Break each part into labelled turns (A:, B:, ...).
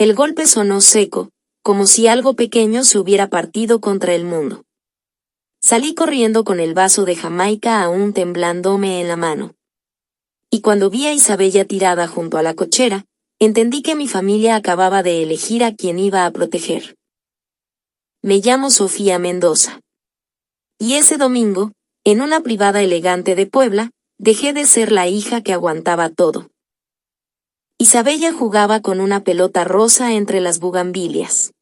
A: El golpe sonó seco, como si algo pequeño se hubiera partido contra el mundo. Salí corriendo con el vaso de Jamaica aún temblándome en la mano. Y cuando vi a Isabella tirada junto a la cochera, entendí que mi familia acababa de elegir a quien iba a proteger. Me llamo Sofía Mendoza. Y ese domingo, en una privada elegante de Puebla, dejé de ser la hija que aguantaba todo. Isabella jugaba con una pelota rosa entre las bugambilias.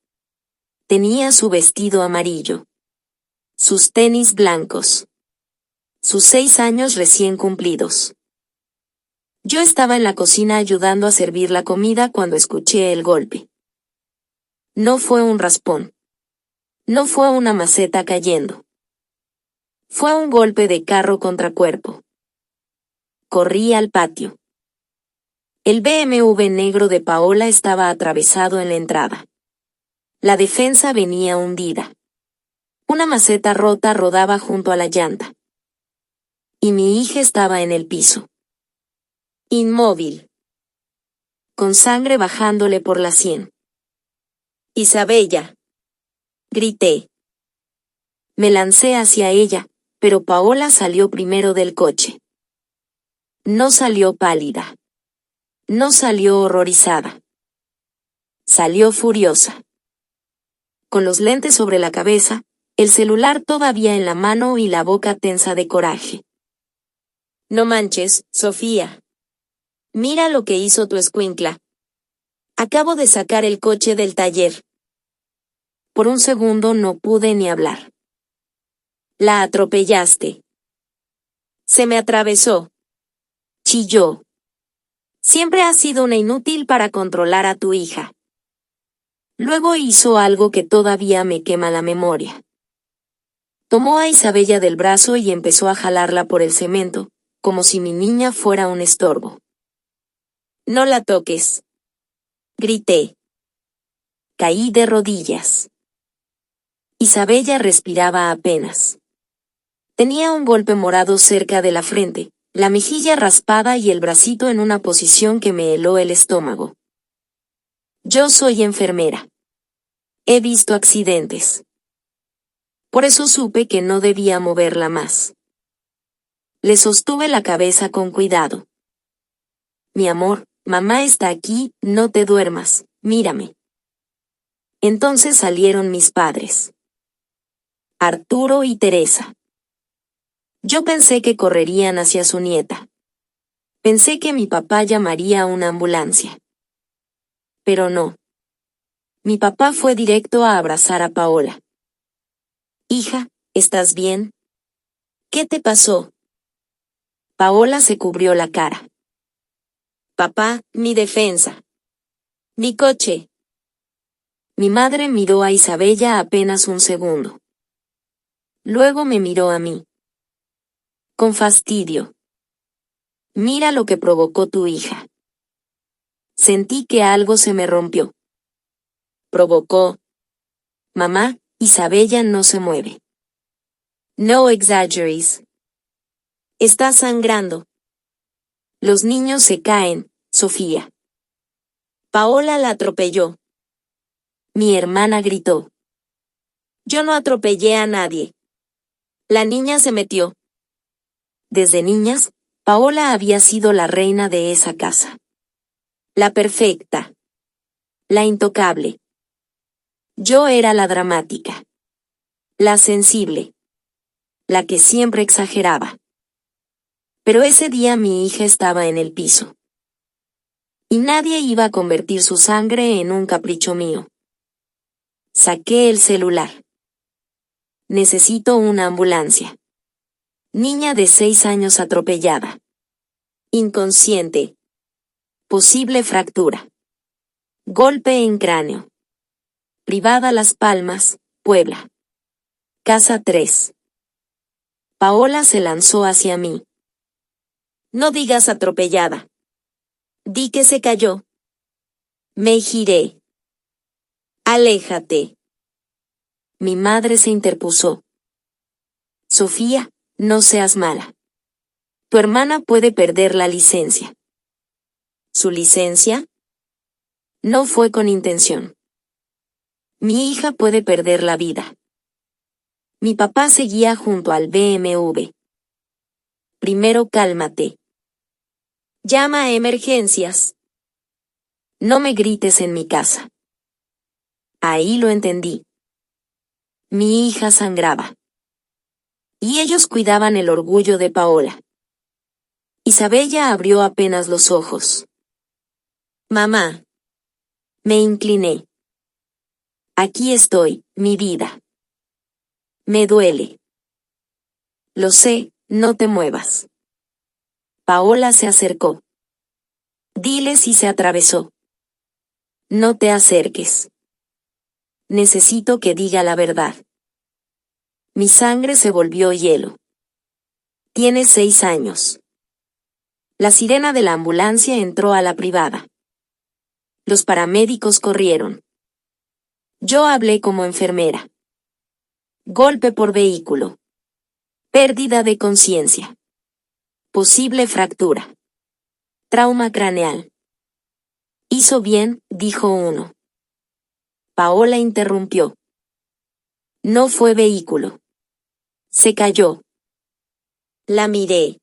A: Tenía su vestido amarillo. Sus tenis blancos. Sus 6 años recién cumplidos. Yo estaba en la cocina ayudando a servir la comida cuando escuché el golpe. No fue un raspón. No fue una maceta cayendo. Fue un golpe de carro contra cuerpo. Corrí al patio. El BMW negro de Paola estaba atravesado en la entrada. La defensa venía hundida. Una maceta rota rodaba junto a la llanta. Y mi hija estaba en el piso. Inmóvil. Con sangre bajándole por la sien. Isabella. Grité. Me lancé hacia ella, pero Paola salió primero del coche. No salió pálida. No salió horrorizada. Salió furiosa. Con los lentes sobre la cabeza, el celular todavía en la mano y la boca tensa de coraje. No manches, Sofía. Mira lo que hizo tu escuincla. Acabo de sacar el coche del taller. Por un segundo no pude ni hablar. La atropellaste. Se me atravesó. Chilló. Siempre has sido una inútil para controlar a tu hija. Luego hizo algo que todavía me quema la memoria. Tomó a Isabella del brazo y empezó a jalarla por el cemento, como si mi niña fuera un estorbo. No la toques. Grité. Caí de rodillas. Isabella respiraba apenas. Tenía un golpe morado cerca de la frente, la mejilla raspada y el bracito en una posición que me heló el estómago. Yo soy enfermera. He visto accidentes. Por eso supe que no debía moverla más. Le sostuve la cabeza con cuidado. Mi amor, mamá está aquí, no te duermas, mírame. Entonces salieron mis padres. Arturo y Teresa. Yo pensé que correrían hacia su nieta. Pensé que mi papá llamaría a una ambulancia. Pero no. Mi papá fue directo a abrazar a Paola. Hija, ¿estás bien? ¿Qué te pasó? Paola se cubrió la cara. Papá, mi defensa. Mi coche. Mi madre miró a Isabella apenas un segundo. Luego me miró a mí. Con fastidio. Mira lo que provocó tu hija. Sentí que algo se me rompió. Provocó. Mamá, Isabella no se mueve. No exaggeres. Está sangrando. Los niños se caen, Sofía. Paola la atropelló. Mi hermana gritó. Yo no atropellé a nadie. La niña se metió. Desde niñas, Paola había sido la reina de esa casa. La perfecta. La intocable. Yo era la dramática. La sensible. La que siempre exageraba. Pero ese día mi hija estaba en el piso. Y nadie iba a convertir su sangre en un capricho mío. Saqué el celular. Necesito una ambulancia. Niña de 6 años atropellada. Inconsciente. Posible fractura. Golpe en cráneo. Privada Las Palmas, Puebla. Casa 3. Paola se lanzó hacia mí. No digas atropellada. Di que se cayó. Me giré. Aléjate. Mi madre se interpuso. Sofía, no seas mala. Tu hermana puede perder la licencia. ¿Su licencia? No fue con intención. Mi hija puede perder la vida. Mi papá seguía junto al BMW. Primero cálmate. Llama a emergencias. No me grites en mi casa. Ahí lo entendí. Mi hija sangraba. Y ellos cuidaban el orgullo de Paola. Isabella abrió apenas los ojos. Mamá. Me incliné. Aquí estoy, mi vida. Me duele. Lo sé, no te muevas. Paola se acercó. Dile si se atravesó. No te acerques. Necesito que diga la verdad. Mi sangre se volvió hielo. Tiene 6 años. La sirena de la ambulancia entró a la privada. Los paramédicos corrieron. Yo hablé como enfermera. Golpe por vehículo. Pérdida de conciencia. Posible fractura. Trauma craneal. Hizo bien, dijo uno. Paola interrumpió. No fue vehículo. Se cayó. La miré.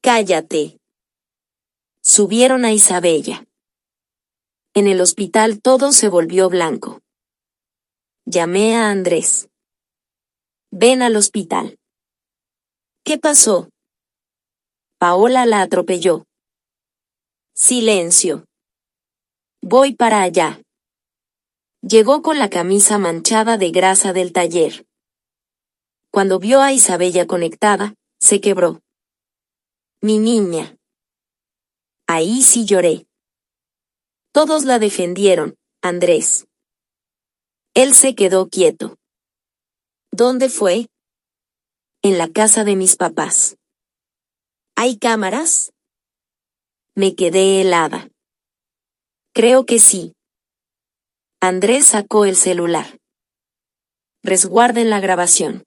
A: Cállate. Subieron a Isabella. En el hospital todo se volvió blanco. Llamé a Andrés. Ven al hospital. ¿Qué pasó? Paola la atropelló. Silencio. Voy para allá. Llegó con la camisa manchada de grasa del taller. Cuando vio a Isabella conectada, se quebró. Mi niña. Ahí sí lloré. Todos la defendieron, Andrés. Él se quedó quieto. ¿Dónde fue? En la casa de mis papás. ¿Hay cámaras? Me quedé helada. Creo que sí. Andrés sacó el celular. Resguarden la grabación.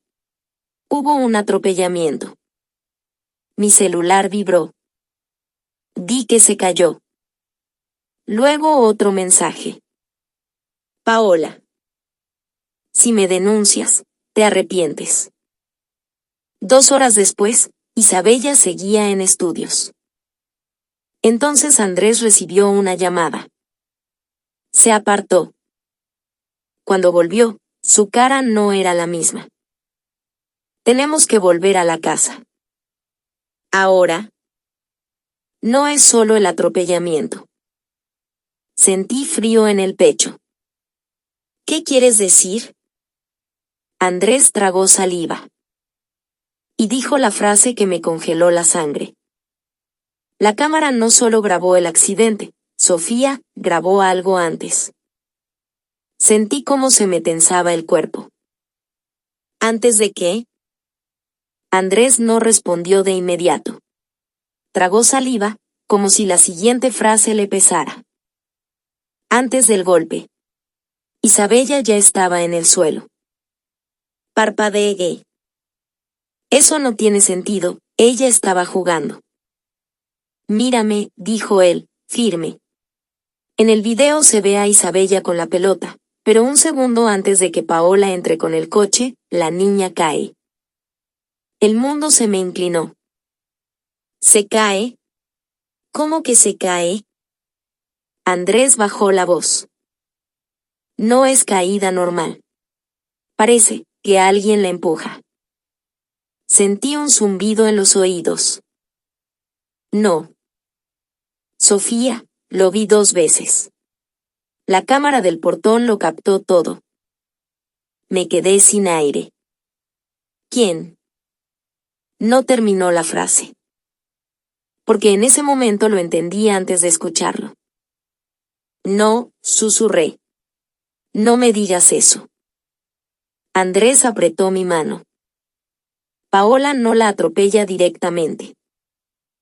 A: Hubo un atropellamiento. Mi celular vibró. Di que se cayó. Luego otro mensaje. Paola. Si me denuncias, te arrepientes. 2 horas después, Isabella seguía en estudios. Entonces Andrés recibió una llamada. Se apartó. Cuando volvió, su cara no era la misma. Tenemos que volver a la casa. Ahora. No es solo el atropellamiento. Sentí frío en el pecho. ¿Qué quieres decir? Andrés tragó saliva. Y dijo la frase que me congeló la sangre. La cámara no solo grabó el accidente, Sofía grabó algo antes. Sentí cómo se me tensaba el cuerpo. ¿Antes de qué? Andrés no respondió de inmediato. Tragó saliva, como si la siguiente frase le pesara. Antes del golpe. Isabella ya estaba en el suelo. Parpadeé. Eso no tiene sentido, ella estaba jugando. Mírame, dijo él, firme. En el video se ve a Isabella con la pelota, pero un segundo antes de que Paola entre con el coche, la niña cae. El mundo se me inclinó. ¿Se cae? ¿Cómo que se cae? Andrés bajó la voz. No es caída normal. Parece que alguien la empuja. Sentí un zumbido en los oídos. No. Sofía, lo vi 2 veces. La cámara del portón lo captó todo. Me quedé sin aire. ¿Quién? No terminó la frase. Porque en ese momento lo entendí antes de escucharlo. No, susurré. No me digas eso. Andrés apretó mi mano. Paola no la atropella directamente.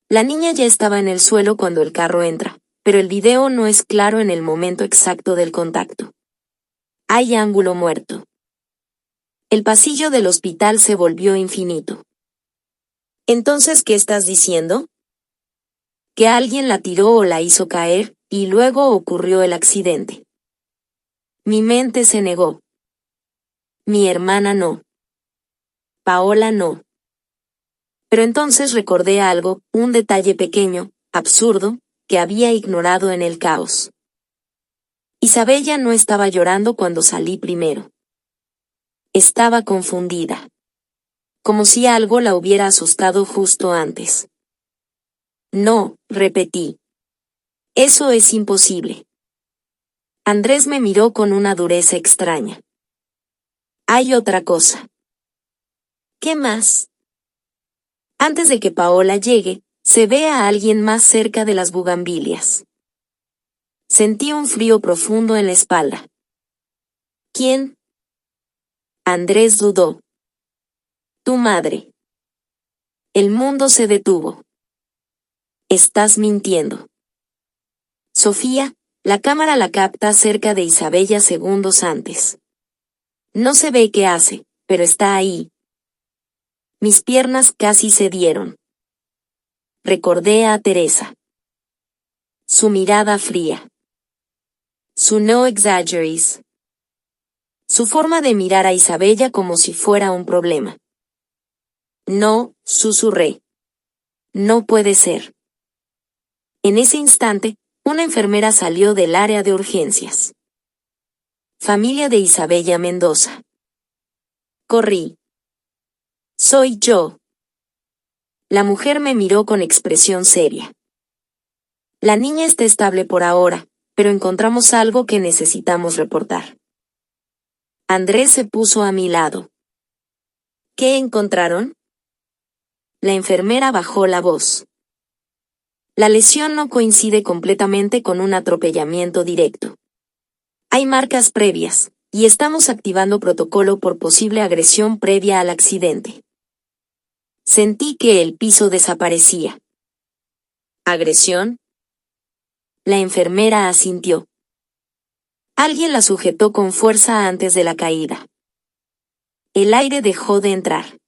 A: La niña ya estaba en el suelo cuando el carro entra, pero el video no es claro en el momento exacto del contacto. Hay ángulo muerto. El pasillo del hospital se volvió infinito. ¿Entonces qué estás diciendo? ¿Que alguien la tiró o la hizo caer? y luego ocurrió el accidente. Mi mente se negó. Mi hermana no. Paola no. Pero entonces recordé algo, un detalle pequeño, absurdo, que había ignorado en el caos. Isabella no estaba llorando cuando salí primero. Estaba confundida. Como si algo la hubiera asustado justo antes. No, repetí. Eso es imposible. Andrés me miró con una dureza extraña. Hay otra cosa. ¿Qué más? Antes de que Paola llegue, se ve a alguien más cerca de las bugambilias. Sentí un frío profundo en la espalda. ¿Quién? Andrés dudó. Tu madre. El mundo se detuvo. Estás mintiendo. Sofía, la cámara la capta cerca de Isabella segundos antes. No se ve qué hace, pero está ahí. Mis piernas casi cedieron. Recordé a Teresa. Su mirada fría. Su no exaggeres. Su forma de mirar a Isabella como si fuera un problema. No, susurré. No puede ser. En ese instante, una enfermera salió del área de urgencias. Familia de Isabella Mendoza. Corrí. Soy yo. La mujer me miró con expresión seria. La niña está estable por ahora, pero encontramos algo que necesitamos reportar. Andrés se puso a mi lado. ¿Qué encontraron? La enfermera bajó la voz. La lesión no coincide completamente con un atropellamiento directo. Hay marcas previas, y estamos activando protocolo por posible agresión previa al accidente. Sentí que el piso desaparecía. ¿Agresión? La enfermera asintió. Alguien la sujetó con fuerza antes de la caída. El aire dejó de entrar.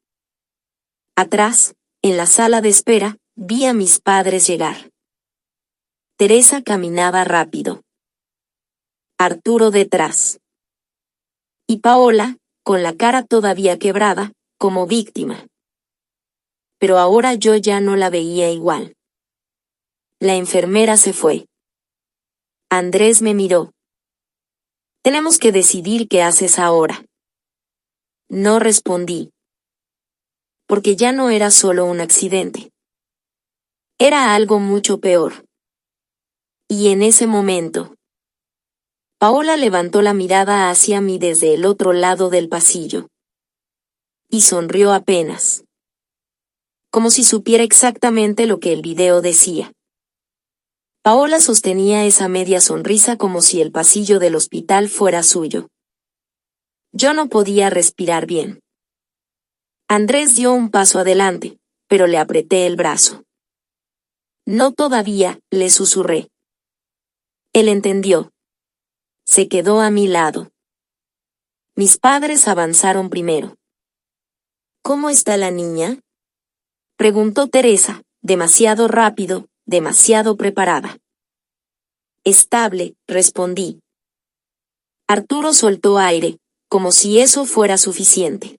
A: Atrás, en la sala de espera, vi a mis padres llegar. Teresa caminaba rápido. Arturo detrás. Y Paola, con la cara todavía quebrada, como víctima. Pero ahora yo ya no la veía igual. La enfermera se fue. Andrés me miró. Tenemos que decidir qué haces ahora. No respondí. Porque ya no era solo un accidente. Era algo mucho peor. Y en ese momento, Paola levantó la mirada hacia mí desde el otro lado del pasillo. Y sonrió apenas. Como si supiera exactamente lo que el video decía. Paola sostenía esa media sonrisa como si el pasillo del hospital fuera suyo. Yo no podía respirar bien. Andrés dio un paso adelante, pero le apreté el brazo. No todavía, le susurré. Él entendió. Se quedó a mi lado. Mis padres avanzaron primero. ¿Cómo está la niña? Preguntó Teresa, demasiado rápido, demasiado preparada. Estable, respondí. Arturo soltó aire, como si eso fuera suficiente.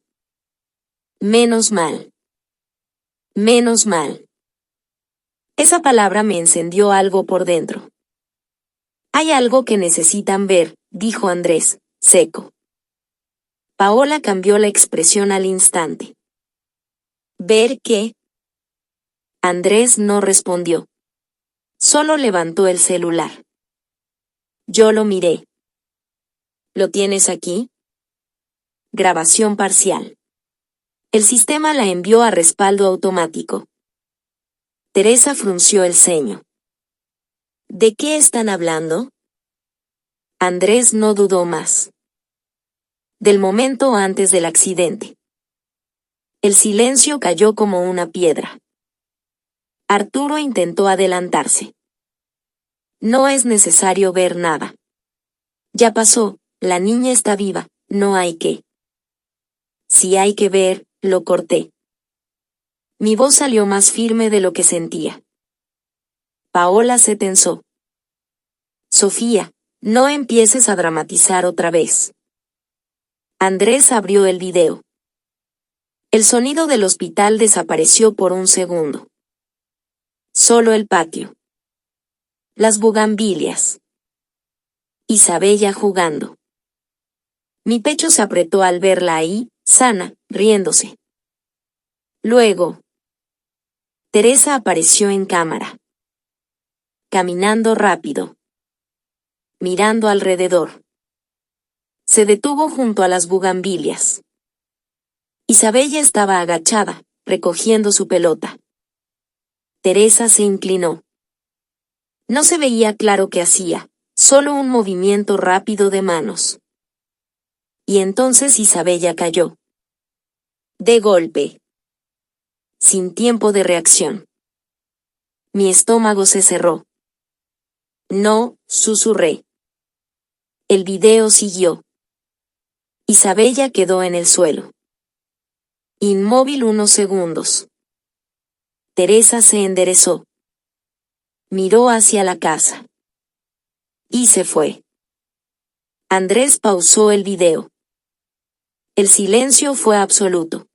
A: Menos mal. Menos mal. Esa palabra me encendió algo por dentro. Hay algo que necesitan ver, dijo Andrés, seco. Paola cambió la expresión al instante. ¿Ver qué? Andrés no respondió. Solo levantó el celular. Yo lo miré. ¿Lo tienes aquí? Grabación parcial. El sistema la envió a respaldo automático. Teresa frunció el ceño. ¿De qué están hablando? Andrés no dudó más. Del momento antes del accidente. El silencio cayó como una piedra. Arturo intentó adelantarse. No es necesario ver nada. Ya pasó, la niña está viva, no hay que. Si hay que ver, lo corté. Mi voz salió más firme de lo que sentía. Paola se tensó. Sofía, no empieces a dramatizar otra vez. Andrés abrió el video. El sonido del hospital desapareció por un segundo. Solo el patio. Las bugambilias. Isabella jugando. Mi pecho se apretó al verla ahí, sana, riéndose. Luego, Teresa apareció en cámara. Caminando rápido. Mirando alrededor. Se detuvo junto a las bugambilias. Isabella estaba agachada, recogiendo su pelota. Teresa se inclinó. No se veía claro qué hacía, solo un movimiento rápido de manos. Y entonces Isabella cayó. De golpe. Sin tiempo de reacción. Mi estómago se cerró. No, susurré. El video siguió. Isabella quedó en el suelo. Inmóvil unos segundos. Teresa se enderezó. Miró hacia la casa. Y se fue. Andrés pausó el video. El silencio fue absoluto.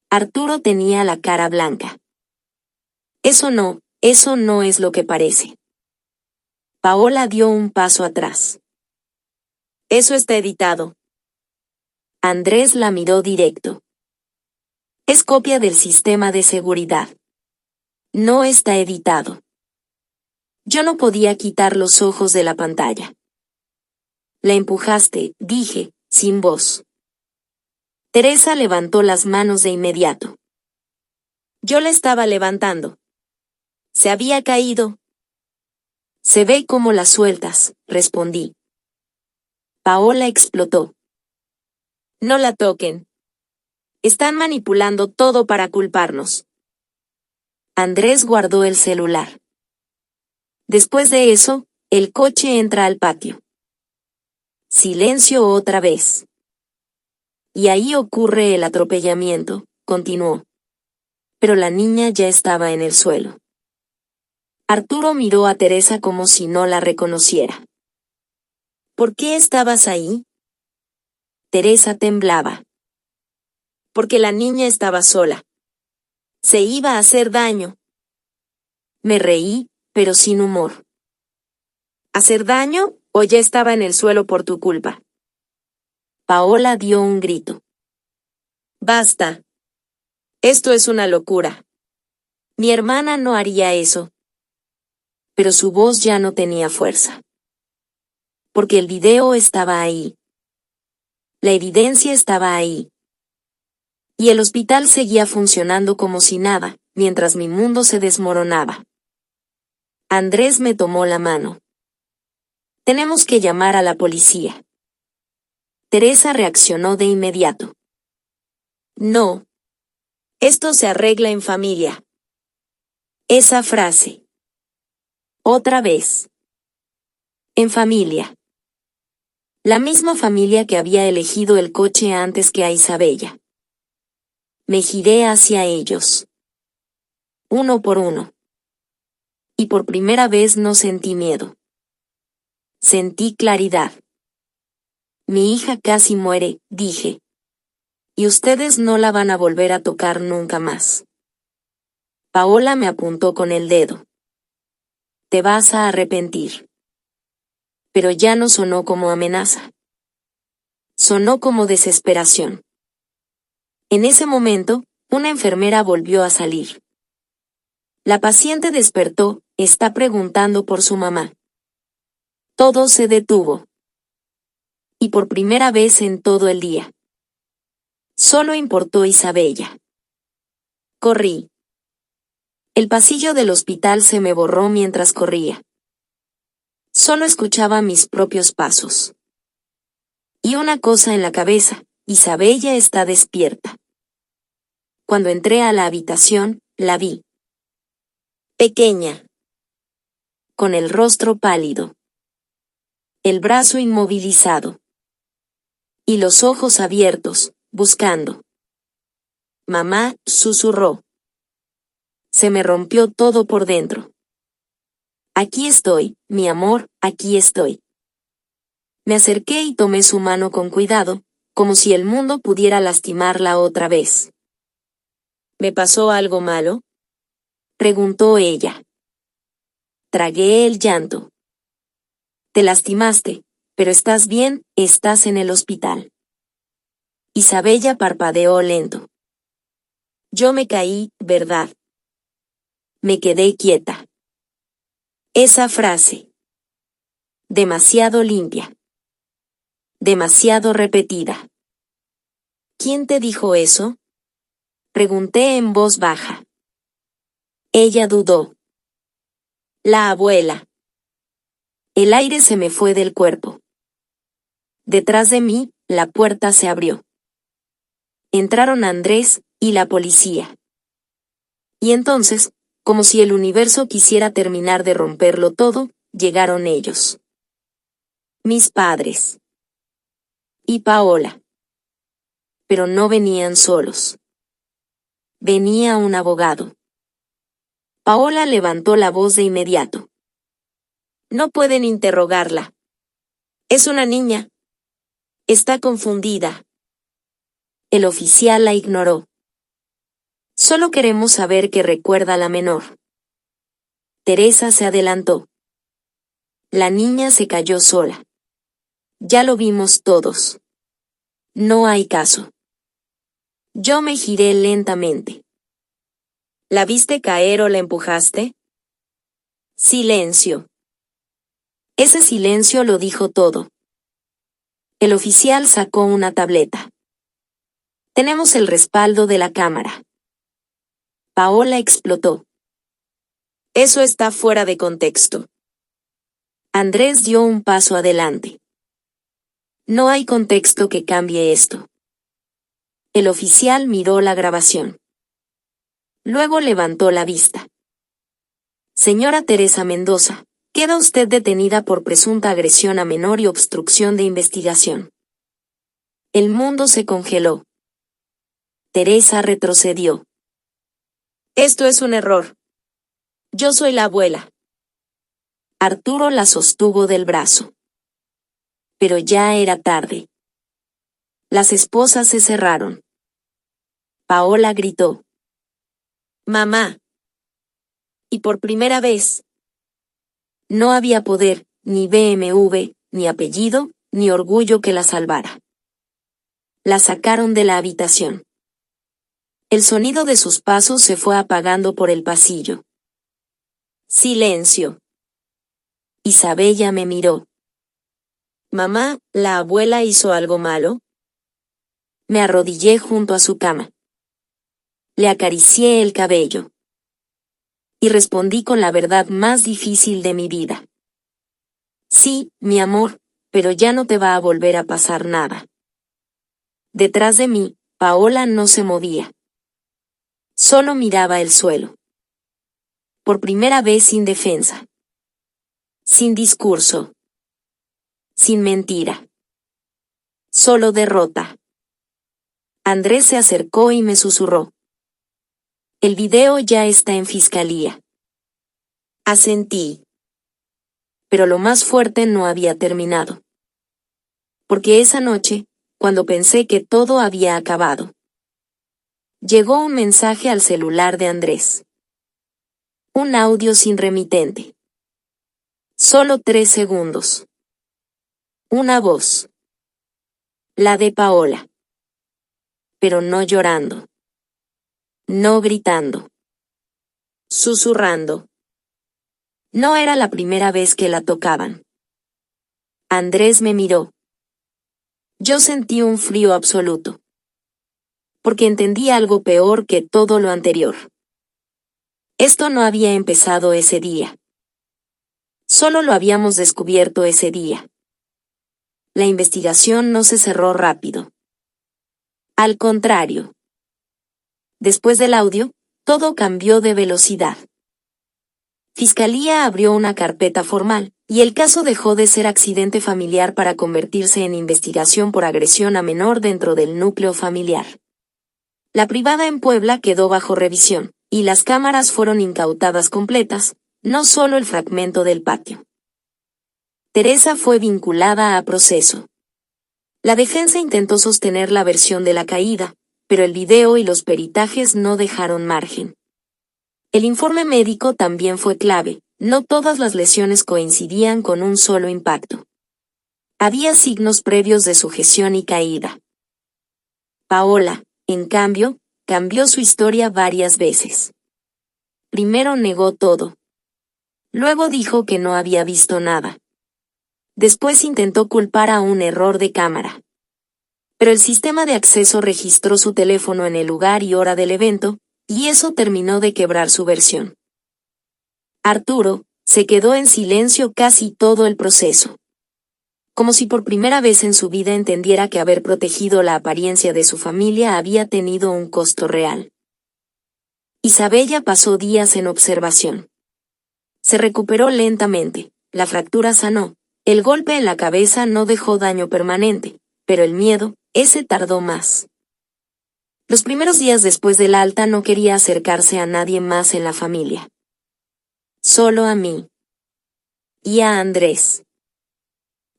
A: Arturo tenía la cara blanca. Eso no es lo que parece. Paola dio un paso atrás. Eso está editado. Andrés la miró directo. Es copia del sistema de seguridad. No está editado. Yo no podía quitar los ojos de la pantalla. La empujaste, dije, sin voz. Teresa levantó las manos de inmediato. Yo la estaba levantando. Se había caído. Se ve cómo la sueltas, respondí. Paola explotó. No la toquen. Están manipulando todo para culparnos. Andrés guardó el celular. Después de eso, el coche entra al patio. Silencio otra vez. Y ahí ocurre el atropellamiento, continuó. Pero la niña ya estaba en el suelo. Arturo miró a Teresa como si no la reconociera. ¿Por qué estabas ahí? Teresa temblaba. Porque la niña estaba sola. Se iba a hacer daño. Me reí, pero sin humor. ¿Hacer daño o ya estaba en el suelo por tu culpa? Paola dio un grito. Basta. Esto es una locura. Mi hermana no haría eso. Pero su voz ya no tenía fuerza. Porque el video estaba ahí. La evidencia estaba ahí. Y el hospital seguía funcionando como si nada, mientras mi mundo se desmoronaba. Andrés me tomó la mano. Tenemos que llamar a la policía. Teresa reaccionó de inmediato. No. Esto se arregla en familia. Esa frase. Otra vez. En familia. La misma familia que había elegido el coche antes que a Isabella. Me giré hacia ellos. Uno por uno. Y por primera vez no sentí miedo. Sentí claridad. Mi hija casi muere, dije. Y ustedes no la van a volver a tocar nunca más. Paola me apuntó con el dedo. Te vas a arrepentir. Pero ya no sonó como amenaza. Sonó como desesperación. En ese momento, una enfermera volvió a salir. La paciente despertó, está preguntando por su mamá. Todo se detuvo. Y por primera vez en todo el día. Solo importó Isabella. Corrí. El pasillo del hospital se me borró mientras corría. Solo escuchaba mis propios pasos. Y una cosa en la cabeza, Isabella está despierta. Cuando entré a la habitación, la vi. Pequeña. Con el rostro pálido. El brazo inmovilizado. Y los ojos abiertos, buscando. Mamá, susurró. Se me rompió todo por dentro. Aquí estoy, mi amor, aquí estoy. Me acerqué y tomé su mano con cuidado, como si el mundo pudiera lastimarla otra vez. ¿Me pasó algo malo?, preguntó ella. Tragué el llanto. Te lastimaste, pero estás bien, estás en el hospital. Isabella parpadeó lento. Yo me caí, ¿verdad? Me quedé quieta. Esa frase. Demasiado limpia. Demasiado repetida. ¿Quién te dijo eso?, pregunté en voz baja. Ella dudó. La abuela. El aire se me fue del cuerpo. Detrás de mí, la puerta se abrió. Entraron Andrés y la policía. Y entonces, como si el universo quisiera terminar de romperlo todo, llegaron ellos. Mis padres. Y Paola. Pero no venían solos. Venía un abogado. Paola levantó la voz de inmediato. No pueden interrogarla. Es una niña. Está confundida. El oficial la ignoró. Solo queremos saber que recuerda a la menor. Teresa se adelantó. La niña se cayó sola. Ya lo vimos todos. No hay caso. Yo me giré lentamente. ¿La viste caer o la empujaste? Silencio. Ese silencio lo dijo todo. El oficial sacó una tableta. Tenemos el respaldo de la cámara. Paola explotó. Eso está fuera de contexto. Andrés dio un paso adelante. No hay contexto que cambie esto. El oficial miró la grabación. Luego levantó la vista. Señora Teresa Mendoza, queda usted detenida por presunta agresión a menor y obstrucción de investigación. El mundo se congeló. Teresa retrocedió. Esto es un error. Yo soy la abuela. Arturo la sostuvo del brazo. Pero ya era tarde. Las esposas se cerraron. Paola gritó. Mamá. Y por primera vez. No había poder, ni BMW, ni apellido, ni orgullo que la salvara. La sacaron de la habitación. El sonido de sus pasos se fue apagando por el pasillo. Silencio. Isabella me miró. Mamá, ¿la abuela hizo algo malo? Me arrodillé junto a su cama. Le acaricié el cabello. Y respondí con la verdad más difícil de mi vida. Sí, mi amor, pero ya no te va a volver a pasar nada. Detrás de mí, Paola no se movía. Solo miraba el suelo. Por primera vez sin defensa. Sin discurso. Sin mentira. Solo derrota. Andrés se acercó y me susurró. El video ya está en fiscalía. Asentí. Pero lo más fuerte no había terminado. Porque esa noche, cuando pensé que todo había acabado, llegó un mensaje al celular de Andrés. Un audio sin remitente. Solo 3 segundos. Una voz. La de Paola. Pero no llorando. No gritando. Susurrando. No era la primera vez que la tocaban. Andrés me miró. Yo sentí un frío absoluto. Porque entendí algo peor que todo lo anterior. Esto no había empezado ese día. Solo lo habíamos descubierto ese día. La investigación no se cerró rápido. Al contrario. Después del audio, todo cambió de velocidad. Fiscalía abrió una carpeta formal, y el caso dejó de ser accidente familiar para convertirse en investigación por agresión a menor dentro del núcleo familiar. La privada en Puebla quedó bajo revisión, y las cámaras fueron incautadas completas, no solo el fragmento del patio. Teresa fue vinculada a proceso. La defensa intentó sostener la versión de la caída, pero el video y los peritajes no dejaron margen. El informe médico también fue clave, no todas las lesiones coincidían con un solo impacto. Había signos previos de sujeción y caída. Paola, en cambio, cambió su historia varias veces. Primero negó todo. Luego dijo que no había visto nada. Después intentó culpar a un error de cámara. Pero el sistema de acceso registró su teléfono en el lugar y hora del evento, y eso terminó de quebrar su versión. Arturo se quedó en silencio casi todo el proceso. Como si por primera vez en su vida entendiera que haber protegido la apariencia de su familia había tenido un costo real. Isabella pasó días en observación. Se recuperó lentamente, la fractura sanó, el golpe en la cabeza no dejó daño permanente, pero el miedo, ese tardó más. Los primeros días después del alta no quería acercarse a nadie más en la familia. Solo a mí. Y a Andrés.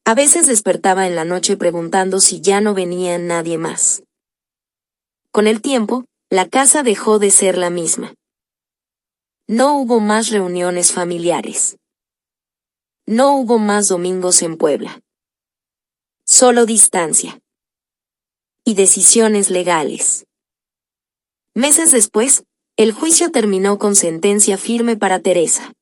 A: A veces despertaba en la noche preguntando si ya no venía nadie más. Con el tiempo, la casa dejó de ser la misma. No hubo más reuniones familiares. No hubo más domingos en Puebla. Solo distancia. Y decisiones legales. Meses después, el juicio terminó con sentencia firme para Teresa.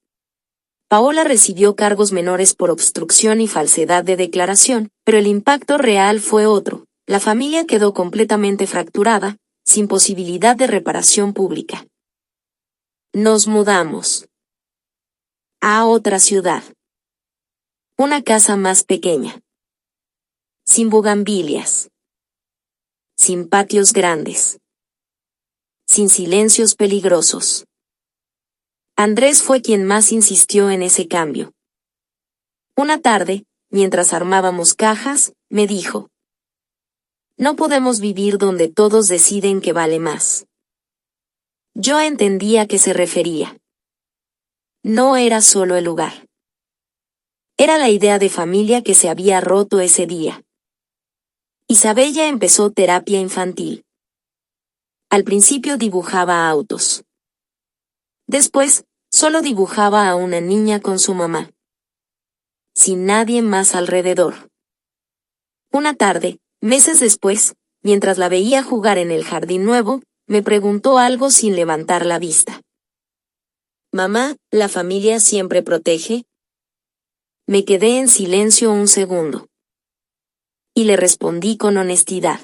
A: Paola recibió cargos menores por obstrucción y falsedad de declaración, pero el impacto real fue otro. La familia quedó completamente fracturada, sin posibilidad de reparación pública. Nos mudamos a otra ciudad. Una casa más pequeña. Sin bugambilias. Sin patios grandes. Sin silencios peligrosos. Andrés fue quien más insistió en ese cambio. Una tarde, mientras armábamos cajas, me dijo: no podemos vivir donde todos deciden que vale más. Yo entendía a qué se refería. No era solo el lugar. Era la idea de familia que se había roto ese día. Isabella empezó terapia infantil. Al principio dibujaba autos. Después, solo dibujaba a una niña con su mamá. Sin nadie más alrededor. Una tarde, meses después, mientras la veía jugar en el jardín nuevo, me preguntó algo sin levantar la vista. Mamá, ¿la familia siempre protege? Me quedé en silencio un segundo. Y le respondí con honestidad.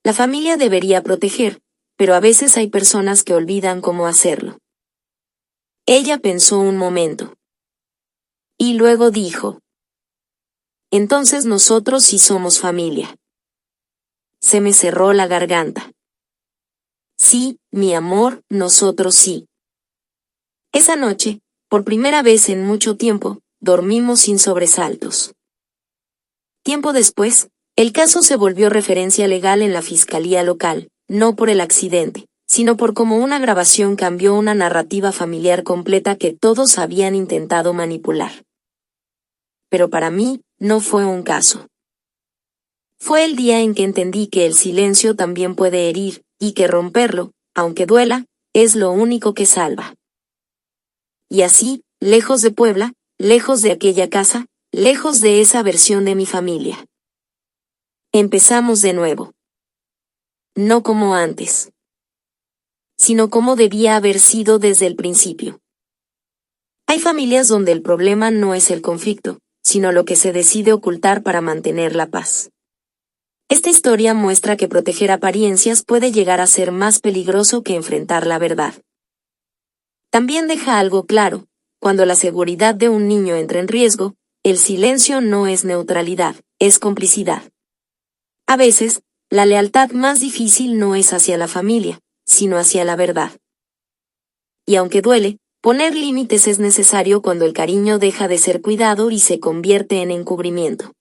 A: La familia debería proteger, pero a veces hay personas que olvidan cómo hacerlo. Ella pensó un momento. Y luego dijo: entonces nosotros sí somos familia. Se me cerró la garganta. Sí, mi amor, nosotros sí. Esa noche, por primera vez en mucho tiempo, dormimos sin sobresaltos. Tiempo después, el caso se volvió referencia legal en la fiscalía local, no por el accidente, sino por cómo una grabación cambió una narrativa familiar completa que todos habían intentado manipular. Pero para mí, no fue un caso. Fue el día en que entendí que el silencio también puede herir, y que romperlo, aunque duela, es lo único que salva. Y así, lejos de Puebla, lejos de aquella casa, lejos de esa versión de mi familia. Empezamos de nuevo. No como antes, sino como debía haber sido desde el principio. Hay familias donde el problema no es el conflicto, sino lo que se decide ocultar para mantener la paz. Esta historia muestra que proteger apariencias puede llegar a ser más peligroso que enfrentar la verdad. También deja algo claro: cuando la seguridad de un niño entra en riesgo, el silencio no es neutralidad, es complicidad. A veces, la lealtad más difícil no es hacia la familia, sino hacia la verdad. Y aunque duele, poner límites es necesario cuando el cariño deja de ser cuidado y se convierte en encubrimiento.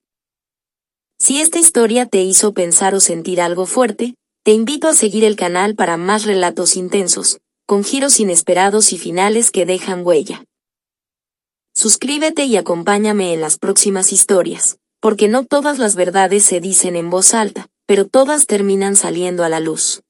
A: Si esta historia te hizo pensar o sentir algo fuerte, te invito a seguir el canal para más relatos intensos, con giros inesperados y finales que dejan huella. Suscríbete y acompáñame en las próximas historias, porque no todas las verdades se dicen en voz alta, pero todas terminan saliendo a la luz.